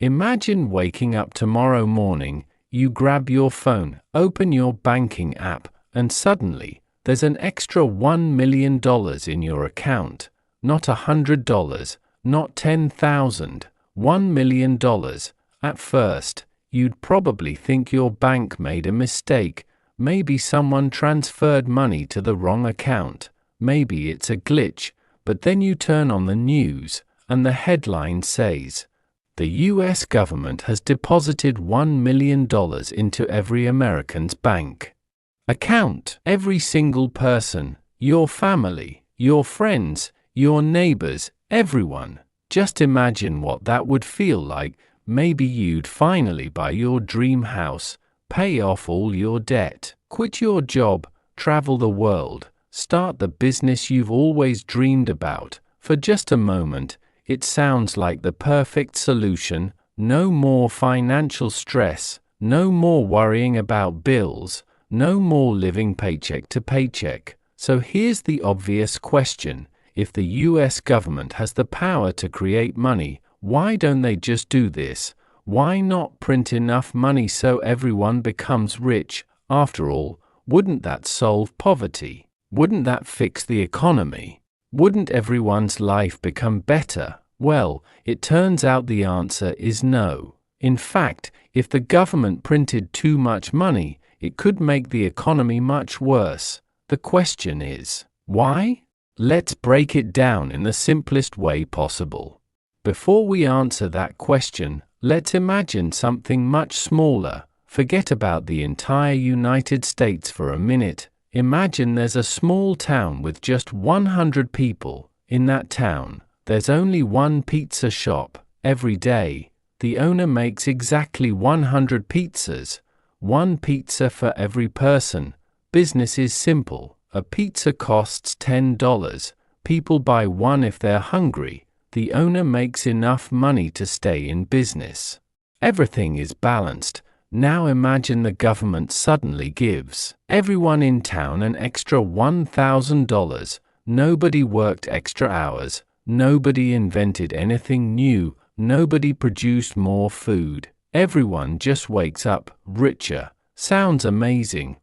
Imagine waking up tomorrow morning, you grab your phone, open your banking app, and suddenly, there's an extra $1 million in your account. Not $100, not $10,000, $1 million. At first, you'd probably think your bank made a mistake. Maybe someone transferred money to the wrong account. Maybe it's a glitch. But then you turn on the news, and the headline says, "The US government has deposited $1 million into every American's bank account." Every single person, your family, your friends, your neighbors, everyone. Just imagine what that would feel like. Maybe you'd finally buy your dream house, pay off all your debt, quit your job, travel the world, start the business you've always dreamed about. For just a moment, it sounds like the perfect solution. No more financial stress, no more worrying about bills, no more living paycheck to paycheck. So here's the obvious question. If the US government has the power to create money, why don't they just do this? Why not print enough money so everyone becomes rich? After all, wouldn't that solve poverty? Wouldn't that fix the economy? Wouldn't everyone's life become better? Well, it turns out the answer is no. In fact, if the government printed too much money, it could make the economy much worse. The question is, why? Let's break it down in the simplest way possible. Before we answer that question, let's imagine something much smaller. Forget about the entire United States for a minute. Imagine there's a small town with just 100 people. In that town, there's only one pizza shop. Every day, the owner makes exactly 100 pizzas. One pizza for every person. Business is simple. A pizza costs $10. People buy one if they're hungry. The owner makes enough money to stay in business. Everything is balanced. Now imagine the government suddenly gives everyone in town an extra $1,000. Nobody worked extra hours. Nobody invented anything new. Nobody produced more food. Everyone just wakes up richer. Sounds amazing.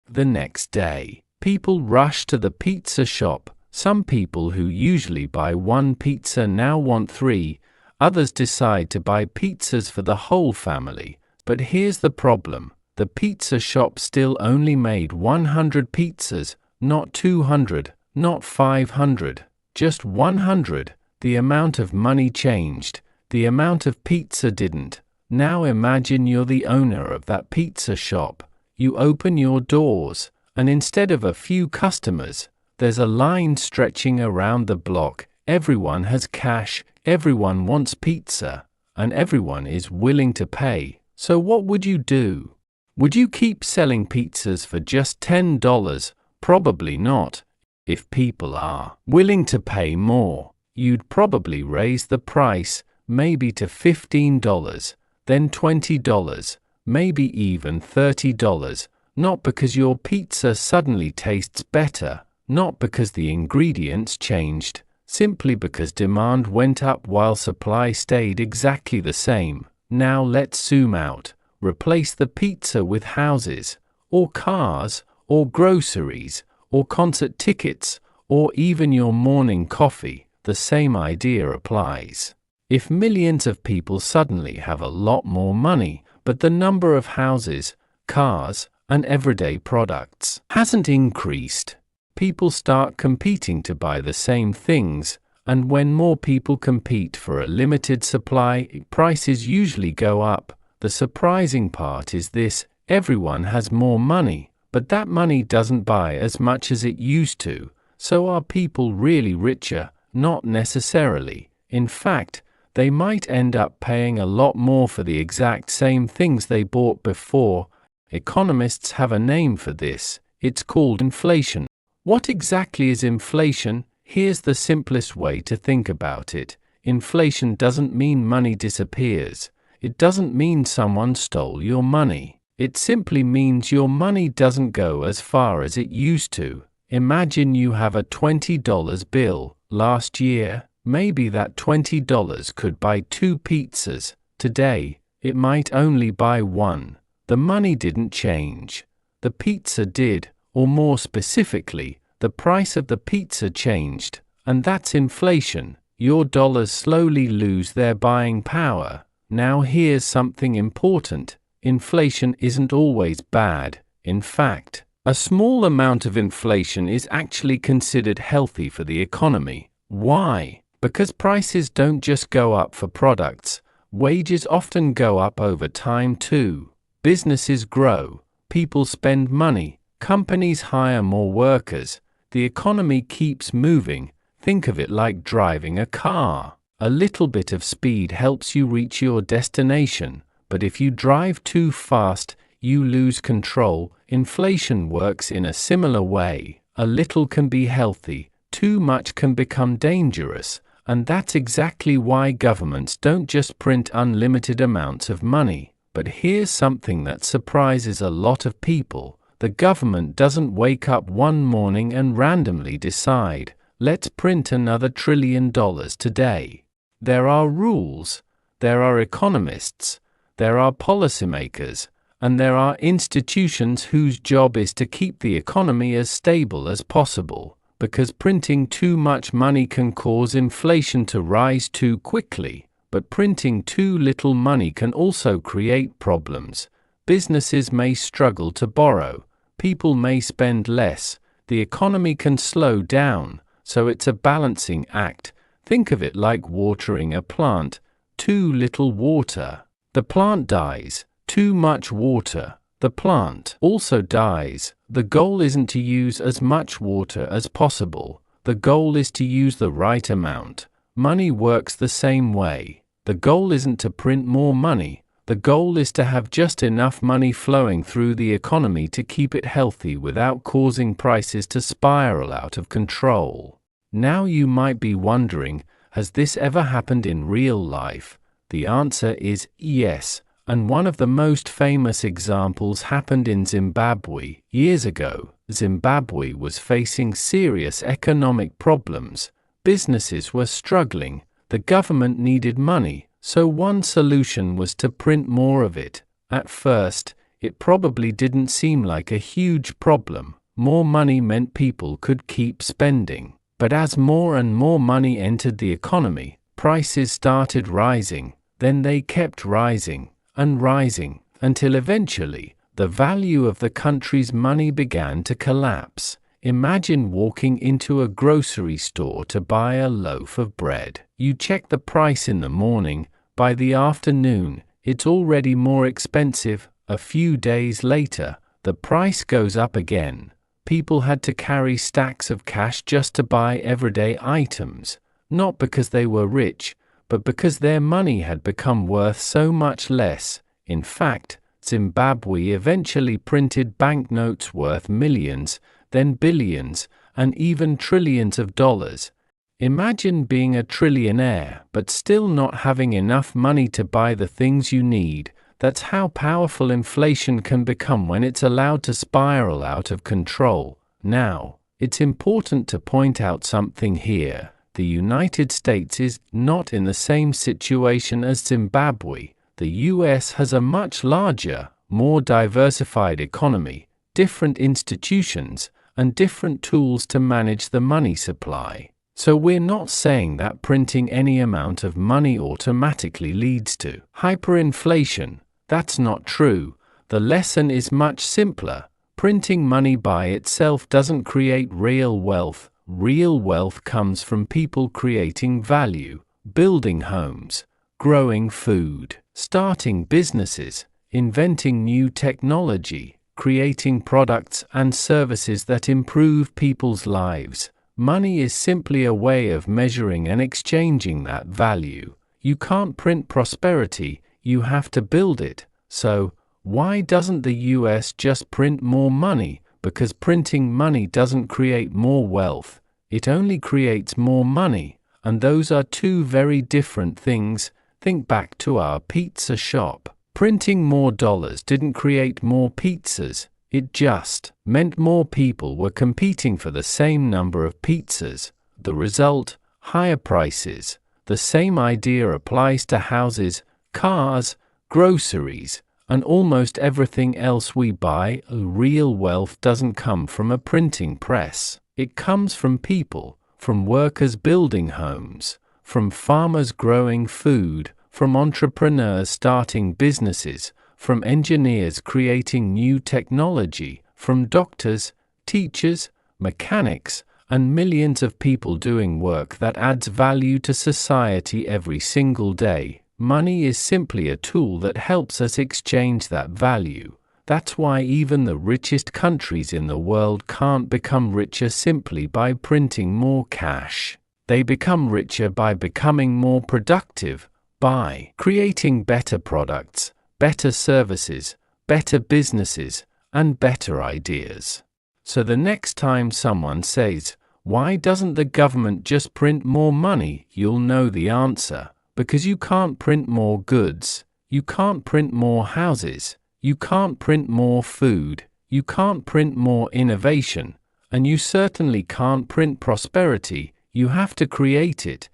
The next day, people rush to the pizza shop. Some people who usually buy one pizza now want 3. Others decide to buy pizzas for the whole family. But here's the problem. The pizza shop still only made 100 pizzas, not 200, not 500, just 100. The amount of money changed. The amount of pizza didn't. Now imagine you're the owner of that pizza shop. You open your doors, and instead of a few customers, there's a line stretching around the block. Everyone has cash, everyone wants pizza, and everyone is willing to pay. So what would you do? Would you keep selling pizzas for just $10? Probably not. If people are willing to pay more, you'd probably raise the price, maybe to $15, then $20, maybe even $30. Not because your pizza suddenly tastes better, not because the ingredients changed, simply because demand went up while supply stayed exactly the same. Now let's zoom out. Replace the pizza with houses, or cars, or groceries, or concert tickets, or even your morning coffee. The same idea applies. If millions of people suddenly have a lot more money, but the number of houses, cars, and everyday products hasn't increased, people start competing to buy the same things, and when more people compete for a limited supply, prices usually go up. The surprising part is this: everyone has more money, but that money doesn't buy as much as it used to. So are people really richer? Not necessarily. In fact, they might end up paying a lot more for the exact same things they bought before. Economists have a name for this. It's called inflation. What exactly is inflation? Here's the simplest way to think about it. Inflation doesn't mean money disappears. It doesn't mean someone stole your money. It simply means your money doesn't go as far as it used to. Imagine you have a $20 bill. Last year, maybe that $20 could buy 2 pizzas. Today, it might only buy one. The money didn't change. The pizza did, or more specifically, the price of the pizza changed, and that's inflation. Your dollars slowly lose their buying power. Now here's something important. Inflation isn't always bad. In fact, a small amount of inflation is actually considered healthy for the economy. Why? Because prices don't just go up for products. Wages often go up over time too. Businesses grow, people spend money, companies hire more workers, the economy keeps moving. Think of it like driving a car. A little bit of speed helps you reach your destination, but if you drive too fast, you lose control. Inflation works in a similar way. A little can be healthy, too much can become dangerous, and that's exactly why governments don't just print unlimited amounts of money. But here's something that surprises a lot of people. The government doesn't wake up one morning and randomly decide, let's print another $1 trillion today. There are rules, there are economists, there are policymakers, and there are institutions whose job is to keep the economy as stable as possible, because printing too much money can cause inflation to rise too quickly, but printing too little money can also create problems. Businesses may struggle to borrow, people may spend less, the economy can slow down, so it's a balancing act. Think of it like watering a plant. Too little water, the plant dies. Too much water, the plant also dies. The goal isn't to use as much water as possible. The goal is to use the right amount. Money works the same way. The goal isn't to print more money. The goal is to have just enough money flowing through the economy to keep it healthy without causing prices to spiral out of control. Now you might be wondering, has this ever happened in real life? The answer is yes. And one of the most famous examples happened in Zimbabwe years ago. Zimbabwe was facing serious economic problems. Businesses were struggling. The government needed money, so one solution was to print more of it. At first, it probably didn't seem like a huge problem. More money meant people could keep spending. But as more and more money entered the economy, prices started rising. Then they kept rising and rising, until eventually, the value of the country's money began to collapse. Imagine walking into a grocery store to buy a loaf of bread. You check the price in the morning, by the afternoon, it's already more expensive. A few days later, the price goes up again. People had to carry stacks of cash just to buy everyday items, not because they were rich, but because their money had become worth so much less. In fact, Zimbabwe eventually printed banknotes worth millions, then billions, and even trillions of dollars. Imagine being a trillionaire, but still not having enough money to buy the things you need. That's how powerful inflation can become when it's allowed to spiral out of control. Now, it's important to point out something here. The United States is not in the same situation as Zimbabwe. The US has a much larger, more diversified economy, different institutions, and different tools to manage the money supply. So we're not saying that printing any amount of money automatically leads to hyperinflation. That's not true. The lesson is much simpler. Printing money by itself doesn't create real wealth. Real wealth comes from people creating value, building homes, growing food, starting businesses, inventing new technology, creating products and services that improve people's lives. Money is simply a way of measuring and exchanging that value. You can't print prosperity, you have to build it. So, why doesn't the US just print more money? Because printing money doesn't create more wealth, it only creates more money, and those are two very different things. Think back to our pizza shop. Printing more dollars didn't create more pizzas, it just meant more people were competing for the same number of pizzas. The result, higher prices. The same idea applies to houses, cars, groceries, and almost everything else we buy. Real wealth doesn't come from a printing press. It comes from people, from workers building homes, from farmers growing food, from entrepreneurs starting businesses, from engineers creating new technology, from doctors, teachers, mechanics, and millions of people doing work that adds value to society every single day. Money is simply a tool that helps us exchange that value. That's why even the richest countries in the world can't become richer simply by printing more cash. They become richer by becoming more productive, by creating better products, better services, better businesses, and better ideas. So the next time someone says, "Why doesn't the government just print more money?" you'll know the answer. Because you can't print more goods, you can't print more houses, you can't print more food, you can't print more innovation, and you certainly can't print prosperity. You have to create it.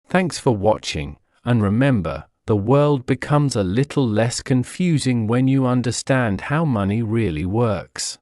Thanks for watching, and remember, the world becomes a little less confusing when you understand how money really works.